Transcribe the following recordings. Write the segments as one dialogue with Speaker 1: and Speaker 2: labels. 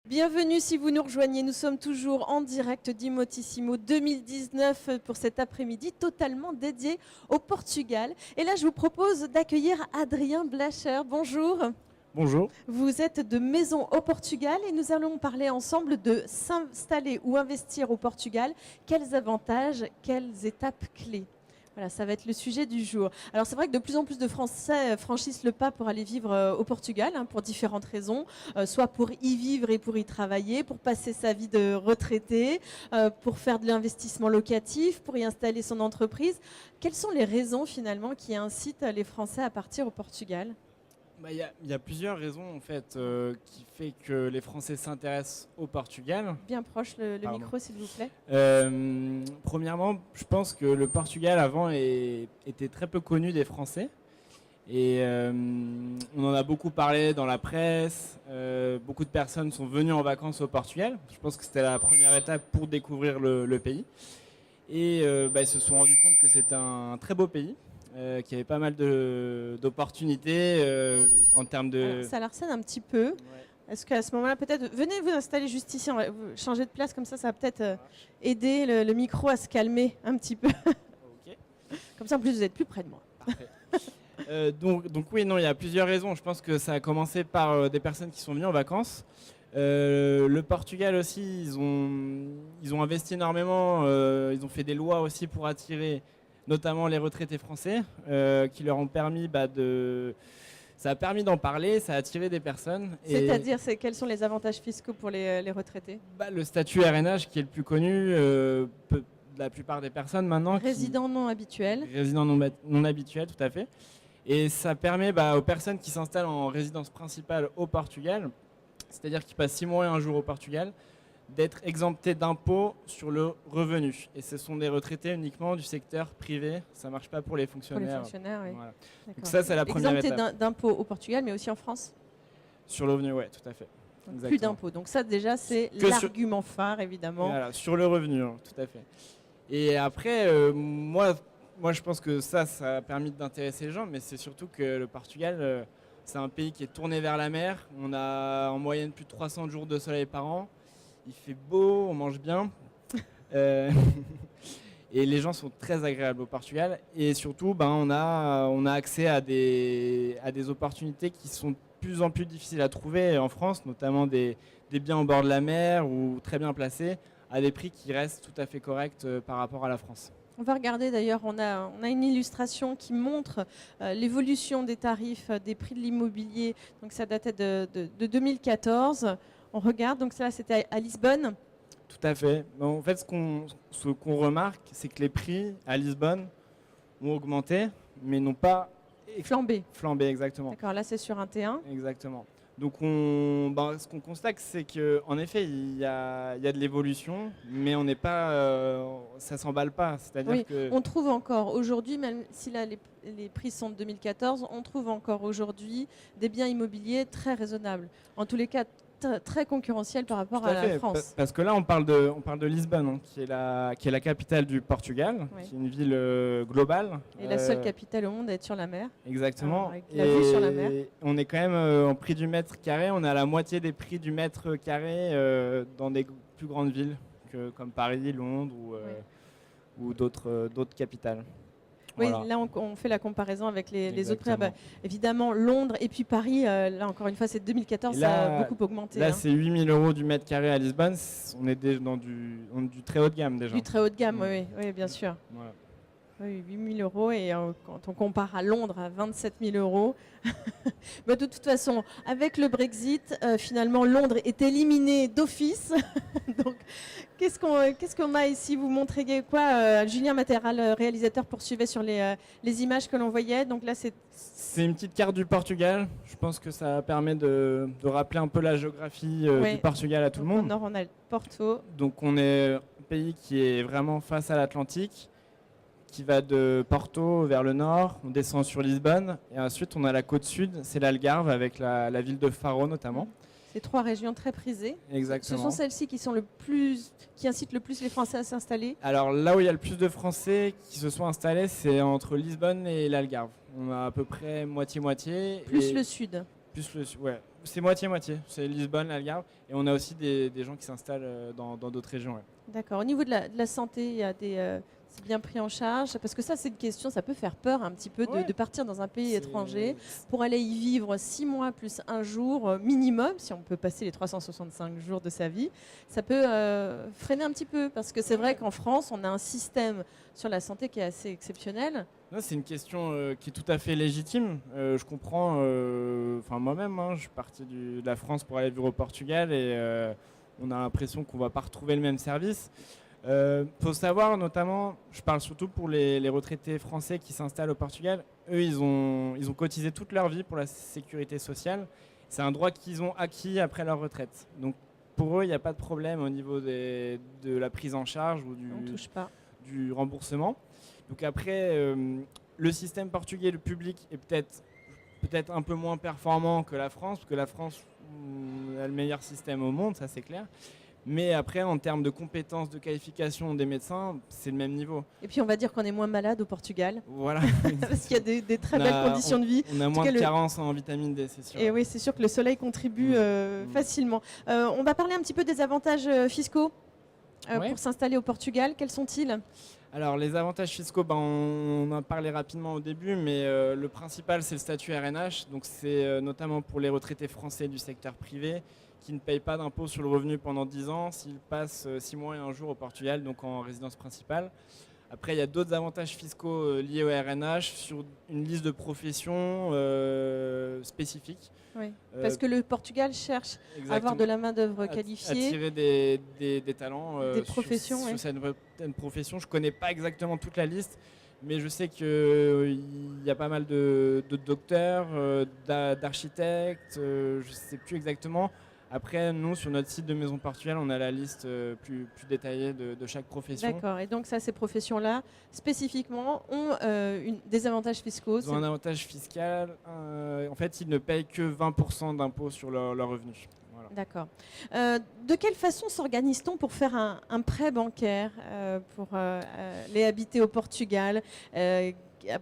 Speaker 1: Bienvenue si vous nous rejoignez, nous sommes toujours en direct d'Imotissimo 2019 pour cet après-midi totalement dédié au Portugal. Et là je vous propose d'accueillir Adrien Blacher, bonjour.
Speaker 2: Bonjour.
Speaker 1: Vous êtes de Maison au Portugal et nous allons parler ensemble de s'installer ou investir au Portugal. Quels avantages, quelles étapes clés ? Voilà, ça va être le sujet du jour. Alors c'est vrai que de plus en plus de Français franchissent le pas pour aller vivre au Portugal, pour différentes raisons, soit pour y vivre et pour y travailler, pour passer sa vie de retraité, pour faire de l'investissement locatif, pour y installer son entreprise. Quelles sont les raisons finalement qui incitent les Français à partir au Portugal ?
Speaker 2: Il y a plusieurs raisons en fait qui fait que les Français s'intéressent au Portugal.
Speaker 1: Bien proche le micro s'il vous plaît.
Speaker 2: Premièrement, je pense que le Portugal avant était très peu connu des Français. Et on en a beaucoup parlé dans la presse. Beaucoup de personnes sont venues en vacances au Portugal. Je pense que c'était la première étape pour découvrir le pays. Et ils se sont rendus compte que c'était un très beau pays. Qui avait pas mal d'opportunités en termes de...
Speaker 1: Alors, ça harcèle un petit peu.
Speaker 2: Ouais.
Speaker 1: Est-ce qu'à ce moment-là, peut-être, venez vous installer juste ici, on va changer de place, comme ça va peut-être aider le micro à se calmer un petit peu.
Speaker 2: Ok.
Speaker 1: Comme ça, en plus, vous êtes plus près de moi.
Speaker 2: Parfait. Donc oui, non, il y a plusieurs raisons. Je pense que ça a commencé par des personnes qui sont venues en vacances. Le Portugal aussi, ils ont investi énormément. Ils ont fait des lois aussi pour attirer notamment les retraités français, qui leur ont permis ça a permis d'en parler, ça a attiré des personnes.
Speaker 1: C'est-à-dire, quels sont les avantages fiscaux pour les retraités ?
Speaker 2: Le statut RNH qui est le plus connu de la plupart des personnes maintenant.
Speaker 1: Résident non habituel.
Speaker 2: Résident non habituel, tout à fait. Et ça permet aux personnes qui s'installent en résidence principale au Portugal, c'est-à-dire qui passent 6 mois et 1 jour au Portugal, d'être exemptés d'impôts sur le revenu. Et ce sont des retraités uniquement du secteur privé. Ça ne marche pas pour les fonctionnaires.
Speaker 1: Pour les fonctionnaires, oui.
Speaker 2: Voilà. Donc ça, c'est la première étape.
Speaker 1: Exemptés d'impôts au Portugal, mais aussi en France ?
Speaker 2: Sur le revenu, oui, tout à fait.
Speaker 1: Donc plus d'impôts. Donc ça, déjà, c'est l'argument phare, évidemment.
Speaker 2: Voilà, sur le revenu, tout à fait. Et après, moi, je pense que ça a permis d'intéresser les gens, mais c'est surtout que le Portugal, c'est un pays qui est tourné vers la mer. On a en moyenne plus de 300 jours de soleil par an. Il fait beau, on mange bien. Et les gens sont très agréables au Portugal. Et surtout, on a accès à des opportunités qui sont de plus en plus difficiles à trouver en France, notamment des biens au bord de la mer ou très bien placés, à des prix qui restent tout à fait corrects par rapport à la France.
Speaker 1: On va regarder d'ailleurs, on a une illustration qui montre l'évolution des tarifs, des prix de l'immobilier. Donc ça datait de 2014. On regarde, donc ça c'était à Lisbonne.
Speaker 2: Tout à fait. En fait, ce qu'on remarque, c'est que les prix à Lisbonne ont augmenté, mais n'ont pas
Speaker 1: flambé.
Speaker 2: Flambé, exactement.
Speaker 1: D'accord, là c'est sur un T1.
Speaker 2: Exactement. Donc ce qu'on constate, c'est qu'en effet, il y a de l'évolution, mais on n'est pas, ça s'emballe pas. C'est-à-dire que
Speaker 1: on trouve encore aujourd'hui, même si là les prix sont de 2014, on trouve encore aujourd'hui des biens immobiliers très raisonnables. En tous les cas, très concurrentiel par rapport à la France.
Speaker 2: Parce que là, on parle de Lisbonne, qui est la capitale du Portugal, qui est une ville globale.
Speaker 1: Et la seule capitale au monde à être sur la mer.
Speaker 2: Exactement.
Speaker 1: Avec la vue sur la mer.
Speaker 2: On est quand même en prix du mètre carré, on est à la moitié des prix du mètre carré dans des plus grandes villes comme Paris, Londres ou d'autres capitales.
Speaker 1: Oui,
Speaker 2: voilà.
Speaker 1: Là on fait la comparaison avec les autres prix. Évidemment, Londres et puis Paris, là encore une fois, c'est 2014, ça a beaucoup augmenté.
Speaker 2: Là, c'est 8 000 € du mètre carré à Lisbonne. On est dans du très haut de gamme déjà.
Speaker 1: Du très haut de gamme, oui, bien sûr.
Speaker 2: Voilà.
Speaker 1: Oui, 8 000 € et quand on compare à Londres à 27 000 €. De toute façon, avec le Brexit, finalement, Londres est éliminé d'office. Donc, qu'est-ce qu'on a ici ? Vous montrez quoi Julien Matéral, réalisateur, poursuivait sur les images que l'on voyait. Donc là,
Speaker 2: c'est une petite carte du Portugal. Je pense que ça permet de rappeler un peu la géographie du Portugal à tout le monde.
Speaker 1: Au nord, on a Porto.
Speaker 2: Donc on est un pays qui est vraiment face à l'Atlantique, qui va de Porto vers le nord, on descend sur Lisbonne, et ensuite on a la côte sud, c'est l'Algarve, avec la ville de Faro notamment.
Speaker 1: C'est 3 régions très prisées.
Speaker 2: Exactement.
Speaker 1: Ce sont celles-ci qui incitent le plus les Français à s'installer.
Speaker 2: Alors là où il y a le plus de Français qui se sont installés, c'est entre Lisbonne et l'Algarve. On a à peu près moitié-moitié.
Speaker 1: Plus le sud.
Speaker 2: Ouais, c'est moitié-moitié. C'est Lisbonne, Algarve, et on a aussi des gens qui s'installent dans d'autres régions. Ouais.
Speaker 1: D'accord. Au niveau de la santé, il y a c'est bien pris en charge? Parce que ça, c'est une question, ça peut faire peur un petit peu
Speaker 2: Ouais.
Speaker 1: de partir dans un pays
Speaker 2: C'est-
Speaker 1: étranger pour aller y vivre 6 mois plus un jour minimum, si on peut passer les 365 jours de sa vie. Ça peut freiner un petit peu, parce que c'est vrai qu'en France, on a un système sur la santé qui est assez exceptionnel.
Speaker 2: Non, c'est une question qui est tout à fait légitime. Je comprends. Enfin, moi-même, je suis parti de la France pour aller vivre au Portugal et on a l'impression qu'on va pas retrouver le même service. Faut savoir, notamment, je parle surtout pour les retraités français qui s'installent au Portugal. Eux, ils ont cotisé toute leur vie pour la sécurité sociale. C'est un droit qu'ils ont acquis après leur retraite. Donc, pour eux, il n'y a pas de problème au niveau de la prise en charge ou
Speaker 1: On ne touche pas.
Speaker 2: du remboursement. Donc après, le système portugais, le public, est peut-être un peu moins performant que la France, parce que la France a le meilleur système au monde, ça c'est clair. Mais après, en termes de compétences, de qualification des médecins, c'est le même niveau.
Speaker 1: Et puis on va dire qu'on est moins malade au Portugal,
Speaker 2: Voilà.
Speaker 1: parce qu'il y a des très belles conditions de vie.
Speaker 2: On a moins
Speaker 1: cas,
Speaker 2: de carence en vitamine D, c'est sûr.
Speaker 1: Et oui, c'est sûr que le soleil contribue facilement. On va parler un petit peu des avantages fiscaux
Speaker 2: Ouais.
Speaker 1: pour s'installer au Portugal. Quels sont-ils?
Speaker 2: Alors les avantages fiscaux, on en parlait rapidement au début, mais le principal c'est le statut RNH, donc c'est notamment pour les retraités français du secteur privé qui ne payent pas d'impôt sur le revenu pendant 10 ans s'ils passent 6 mois et un jour au Portugal, donc en résidence principale. Après il y a d'autres avantages fiscaux liés au RNH sur une liste de professions spécificiques.
Speaker 1: Oui, parce que le Portugal cherche à avoir de la main-d'œuvre qualifiée.
Speaker 2: Attirer des talents
Speaker 1: des professions,
Speaker 2: sur
Speaker 1: oui.
Speaker 2: certaines professions. Je ne connais pas exactement toute la liste, mais je sais qu'il y a pas mal de docteurs, d'architectes, je ne sais plus exactement. Après, nous, sur notre site de Maison Portugal, on a la liste plus détaillée de chaque profession.
Speaker 1: D'accord, et donc ça, ces professions-là, spécifiquement, ont des avantages fiscaux.
Speaker 2: Ils ont un avantage fiscal. En fait, ils ne payent que 20% d'impôts sur leur revenu. Voilà.
Speaker 1: D'accord. De quelle façon s'organise-t-on pour faire un prêt bancaire pour les habiter au Portugal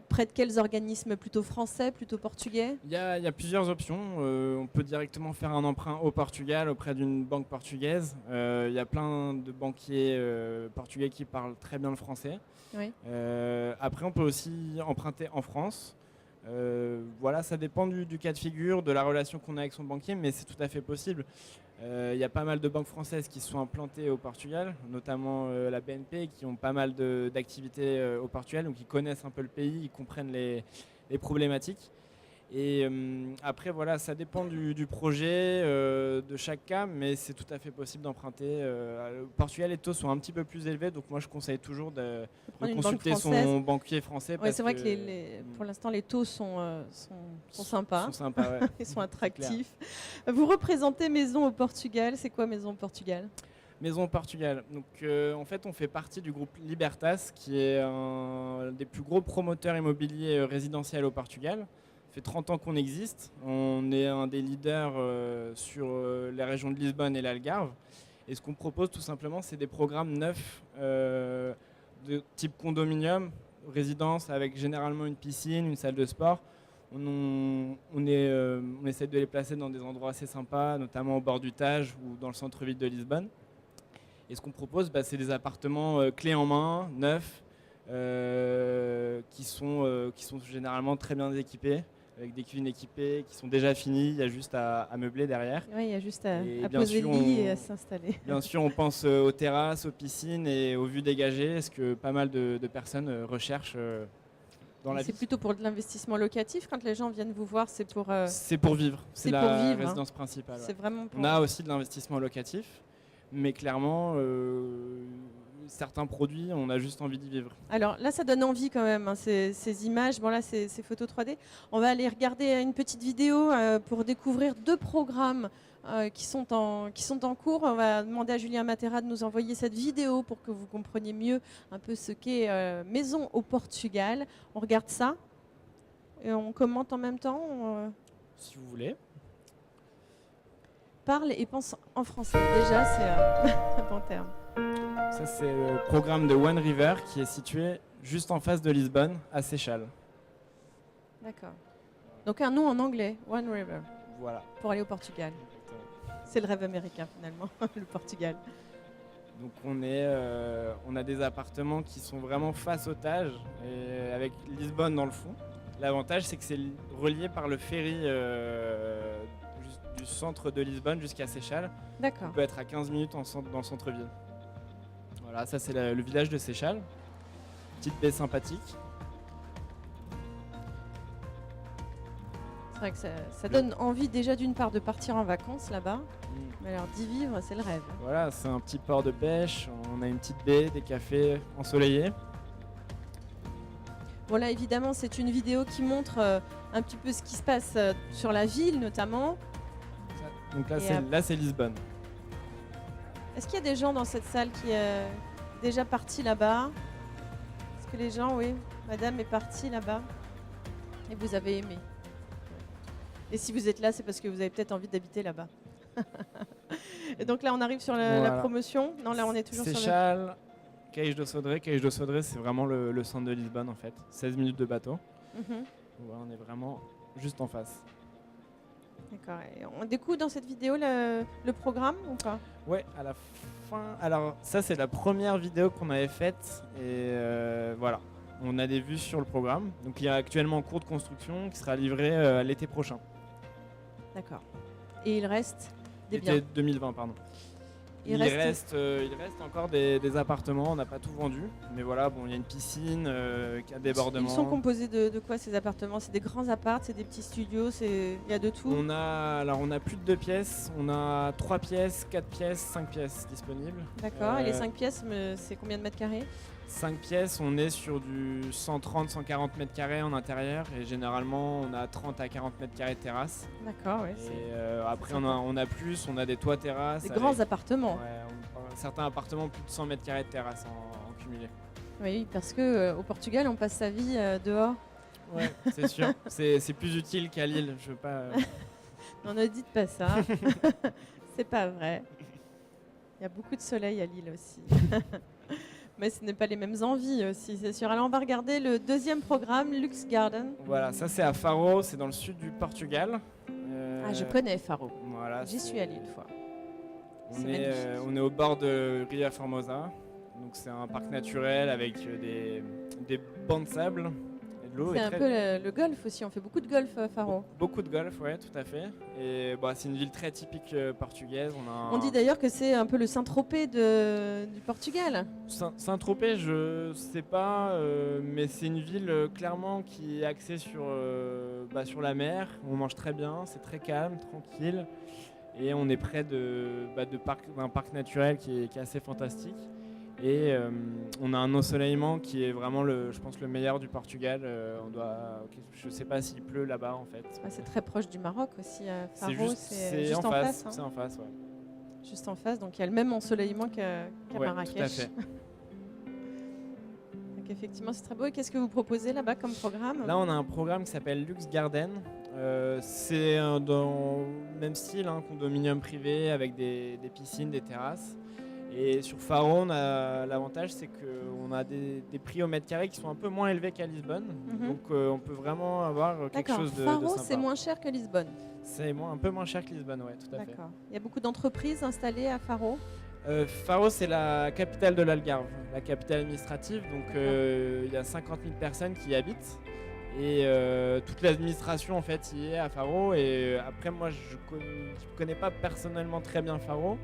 Speaker 1: Près de quels organismes? Plutôt français, plutôt portugais?
Speaker 2: Il y a plusieurs options. On peut directement faire un emprunt au Portugal auprès d'une banque portugaise. Il y a plein de banquiers portugais qui parlent très bien le français.
Speaker 1: Oui.
Speaker 2: Après, on peut aussi emprunter en France. Voilà, ça dépend du cas de figure, de la relation qu'on a avec son banquier, mais c'est tout à fait possible. Il y a pas mal de banques françaises qui se sont implantées au Portugal, notamment la BNP, qui ont pas mal d'activités au Portugal, donc ils connaissent un peu le pays, ils comprennent les problématiques. Et après, voilà, ça dépend du projet, de chaque cas, mais c'est tout à fait possible d'emprunter. Au Portugal, les taux sont un petit peu plus élevés, donc moi je conseille toujours de consulter son banquier français.
Speaker 1: Ouais, c'est vrai que pour l'instant, les taux sont sympas.
Speaker 2: Sont sympas, ouais.
Speaker 1: Ils sont attractifs. Vous représentez Maison au Portugal. C'est quoi Maison au Portugal?
Speaker 2: Maison au Portugal. Donc, en fait, on fait partie du groupe Libertas, qui est un des plus gros promoteurs immobiliers résidentiels au Portugal. Ça fait 30 ans qu'on existe. On est un des leaders sur les régions de Lisbonne et l'Algarve. Et ce qu'on propose, tout simplement, c'est des programmes neufs de type condominium, résidence avec généralement une piscine, une salle de sport. On essaie de les placer dans des endroits assez sympas, notamment au bord du Tage ou dans le centre-ville de Lisbonne. Et ce qu'on propose, c'est des appartements clés en main, neufs, qui sont généralement très bien équipés, avec des cuisines équipées qui sont déjà finies. Il y a juste à meubler derrière.
Speaker 1: Oui, il y a juste à
Speaker 2: bien
Speaker 1: poser
Speaker 2: sûr,
Speaker 1: le lit et à s'installer.
Speaker 2: Bien sûr, on pense aux terrasses, aux piscines et aux vues dégagées, ce que pas mal de personnes recherchent dans la vie.
Speaker 1: C'est plutôt pour de l'investissement locatif quand les gens viennent vous voir, c'est pour
Speaker 2: C'est pour vivre. C'est
Speaker 1: pour
Speaker 2: la
Speaker 1: vivre,
Speaker 2: résidence principale.
Speaker 1: c'est vraiment pour...
Speaker 2: On a aussi de l'investissement locatif, mais clairement, certains produits, on a juste envie d'y vivre.
Speaker 1: Alors là, ça donne envie quand même, hein, ces images, bon là, ces photos 3D. On va aller regarder une petite vidéo pour découvrir 2 programmes qui sont en cours. On va demander à Julien Matera de nous envoyer cette vidéo pour que vous compreniez mieux un peu ce qu'est Maison au Portugal. On regarde ça et on commente en même temps.
Speaker 2: Si vous voulez.
Speaker 1: Parle et pense en français. Déjà, c'est un bon terme.
Speaker 2: Ça, c'est le programme de One River qui est situé juste en face de Lisbonne, à Seychelles.
Speaker 1: D'accord. Donc un nom en anglais, One River.
Speaker 2: Voilà.
Speaker 1: pour aller au Portugal.
Speaker 2: Exactement.
Speaker 1: C'est le rêve américain finalement, le Portugal.
Speaker 2: Donc on a des appartements qui sont vraiment face au Tage, et avec Lisbonne dans le fond. L'avantage, c'est que c'est relié par le ferry du centre de Lisbonne jusqu'à Seychelles.
Speaker 1: D'accord.
Speaker 2: On peut être à 15 minutes dans le centre-ville. Voilà, ça c'est le village de Seychelles. Petite baie sympathique.
Speaker 1: C'est vrai que ça donne envie déjà d'une part de partir en vacances là-bas, mais alors d'y vivre, c'est le rêve.
Speaker 2: Voilà, c'est un petit port de pêche, on a une petite baie, des cafés ensoleillés.
Speaker 1: Bon là évidemment c'est une vidéo qui montre un petit peu ce qui se passe sur la ville notamment.
Speaker 2: Donc là,
Speaker 1: Et
Speaker 2: là c'est Lisbonne.
Speaker 1: Est-ce qu'il y a des gens dans cette salle qui est déjà partis là-bas? Est-ce que les gens, oui, madame est partie là-bas et vous avez aimé? Et si vous êtes là, c'est parce que vous avez peut-être envie d'habiter là-bas. Et donc là on arrive sur la
Speaker 2: Voilà.
Speaker 1: promotion. Non là on est toujours sur le...
Speaker 2: Seychelles, Caïche de Sodré. Caïche de Sodré, c'est vraiment le centre de Lisbonne en fait. 16 minutes de bateau.
Speaker 1: Mhm.
Speaker 2: Voilà, on est vraiment juste en face.
Speaker 1: D'accord. Et on découvre dans cette vidéo le programme ou pas?
Speaker 2: Ouais, à la fin. Alors, ça, c'est la première vidéo qu'on avait faite. Et voilà, on a des vues sur le programme. Donc, il est actuellement en cours de construction qui sera livré l'été prochain.
Speaker 1: D'accord. Et il reste des biens.
Speaker 2: L'été 2020, pardon. Il reste encore des appartements, on n'a pas tout vendu. Mais voilà, bon, il y a une piscine qui a débordement.
Speaker 1: Ils sont composés de quoi ces appartements? C'est des grands apparts, c'est des petits studios, il y a de tout?
Speaker 2: On a plus de 2 pièces, on a 3 pièces, 4 pièces, 5 pièces disponibles.
Speaker 1: D'accord. Et les 5 pièces, c'est combien de mètres carrés?
Speaker 2: 5 pièces, on est sur du 130-140 mètres carrés en intérieur et généralement on a 30 à 40 mètres carrés de terrasse.
Speaker 1: D'accord, oui.
Speaker 2: Et après on a plus, on a des toits terrasses.
Speaker 1: Des grands appartements.
Speaker 2: Ouais, certains appartements plus de 100 mètres carrés de terrasse en cumulé.
Speaker 1: Oui, parce que au Portugal, on passe sa vie dehors.
Speaker 2: Ouais, c'est sûr. C'est plus utile qu'à Lille. Je veux pas.
Speaker 1: Non, ne dites pas ça. C'est pas vrai. Il y a beaucoup de soleil à Lille aussi. Mais ce n'est pas les mêmes envies aussi, c'est sûr. Alors on va regarder le deuxième programme, Lux Garden.
Speaker 2: Voilà, ça c'est à Faro, c'est dans le sud du Portugal.
Speaker 1: Ah, je connais Faro.
Speaker 2: Voilà,
Speaker 1: J'y suis allée une fois.
Speaker 2: On est au bord de Ria Formosa. Donc c'est un parc naturel avec des bancs de sable et de l'eau.
Speaker 1: C'est un peu le golf aussi, on fait beaucoup de golf à Faro.
Speaker 2: Beaucoup de golf, ouais, tout à fait. Et bah, c'est une ville très typique portugaise.
Speaker 1: On dit d'ailleurs que c'est un peu le Saint-Tropez du Portugal.
Speaker 2: Saint-Tropez, je sais pas, mais c'est une ville clairement qui est axée sur la mer. On mange très bien, c'est très calme, tranquille. Et on est près d'un parc naturel qui est assez fantastique. Et on a un ensoleillement qui est vraiment, je pense, le meilleur du Portugal. Je ne sais pas s'il pleut là-bas en fait.
Speaker 1: Ah, c'est très proche du Maroc aussi. Faro,
Speaker 2: c'est juste
Speaker 1: en face.
Speaker 2: C'est en face, ouais.
Speaker 1: Juste en face, donc il y a le même ensoleillement qu'à Marrakech.
Speaker 2: Tout à fait.
Speaker 1: Donc effectivement, c'est très beau. Et qu'est-ce que vous proposez là-bas comme programme?
Speaker 2: Là, on a un programme qui s'appelle Lux Garden. C'est dans le même style, condominium privé avec des piscines, des terrasses. Et sur Faro, l'avantage, c'est qu'on a des prix au mètre carré qui sont un peu moins élevés qu'à Lisbonne. Donc on peut vraiment avoir quelque chose de sympa.
Speaker 1: Faro, c'est moins cher que Lisbonne.
Speaker 2: C'est un peu moins cher que Lisbonne, oui, tout à fait.
Speaker 1: D'accord. Il y a beaucoup d'entreprises installées à Faro?
Speaker 2: Faro, c'est la capitale de l'Algarve, la capitale administrative. Donc il y a 50 000 personnes qui y habitent. Et toute l'administration en fait y est à Faro. Et après, moi, je connais pas personnellement très bien Faro.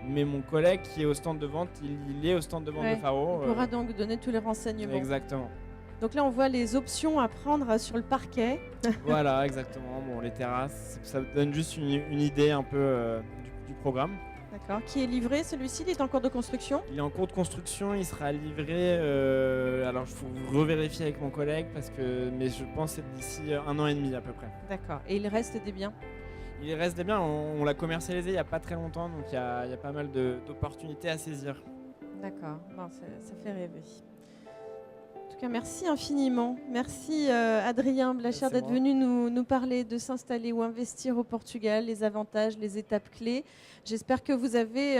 Speaker 2: Mais mon collègue qui est au stand de vente, il est au stand de vente de Faro.
Speaker 1: On pourra donc donner tous les renseignements.
Speaker 2: Exactement.
Speaker 1: Donc là, on voit les options à prendre sur le parquet.
Speaker 2: Voilà, exactement. Bon, les terrasses, ça donne juste une idée un peu du programme.
Speaker 1: D'accord. Qui est livré celui-ci? Il est en cours de construction?
Speaker 2: Il est en cours de construction, il sera livré. Alors, il faut revérifier avec mon collègue, mais je pense que c'est d'ici 1 an et demi à peu près.
Speaker 1: D'accord. Et il reste des biens?
Speaker 2: Il reste des biens, on l'a commercialisé il n'y a pas très longtemps, donc il y a pas mal d'opportunités à saisir.
Speaker 1: D'accord, bon, ça fait rêver. En tout cas, merci infiniment. Merci Adrien Blachère d'être venu nous parler de s'installer ou investir au Portugal, les avantages, les étapes clés. J'espère que vous avez,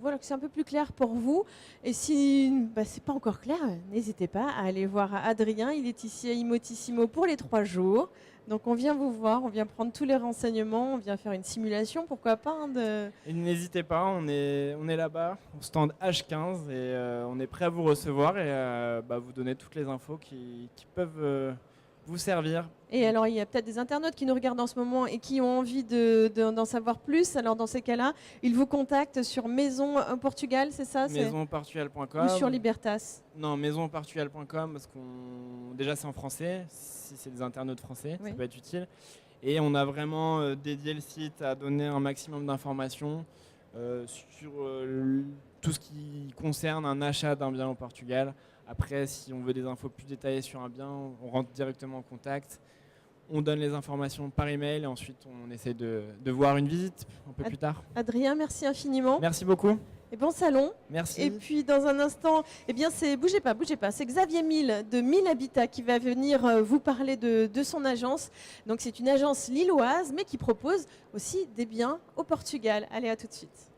Speaker 1: que c'est un peu plus clair pour vous. Et si c'est pas encore clair, n'hésitez pas à aller voir Adrien. Il est ici à Imotissimo pour les 3 jours. Donc on vient vous voir, on vient prendre tous les renseignements, on vient faire une simulation, pourquoi pas
Speaker 2: Et n'hésitez pas, on est là-bas, au stand H15, et on est prêt à vous recevoir et à vous donner toutes les infos qui peuvent vous servir.
Speaker 1: Et alors, il y a peut-être des internautes qui nous regardent en ce moment et qui ont envie d'en savoir plus. Alors, dans ces cas-là, ils vous contactent sur Maison Portugal, c'est ça?
Speaker 2: Maisonportugal.com
Speaker 1: Ou sur Libertas?
Speaker 2: Non, maisonportugal.com, parce qu'on déjà c'est en français, si c'est des internautes français,
Speaker 1: Oui.
Speaker 2: ça peut être utile. Et on a vraiment dédié le site à donner un maximum d'informations sur tout ce qui concerne un achat d'un bien au Portugal. Après, si on veut des infos plus détaillées sur un bien, on rentre directement en contact. On donne les informations par email et ensuite on essaie de voir une visite un peu plus tard.
Speaker 1: Adrien, merci infiniment.
Speaker 2: Merci beaucoup.
Speaker 1: Et bon salon.
Speaker 2: Merci.
Speaker 1: Et puis dans un instant, eh bien bougez pas, c'est Xavier Mille de Mille Habitat qui va venir vous parler de son agence. Donc c'est une agence lilloise mais qui propose aussi des biens au Portugal. Allez, à tout de suite.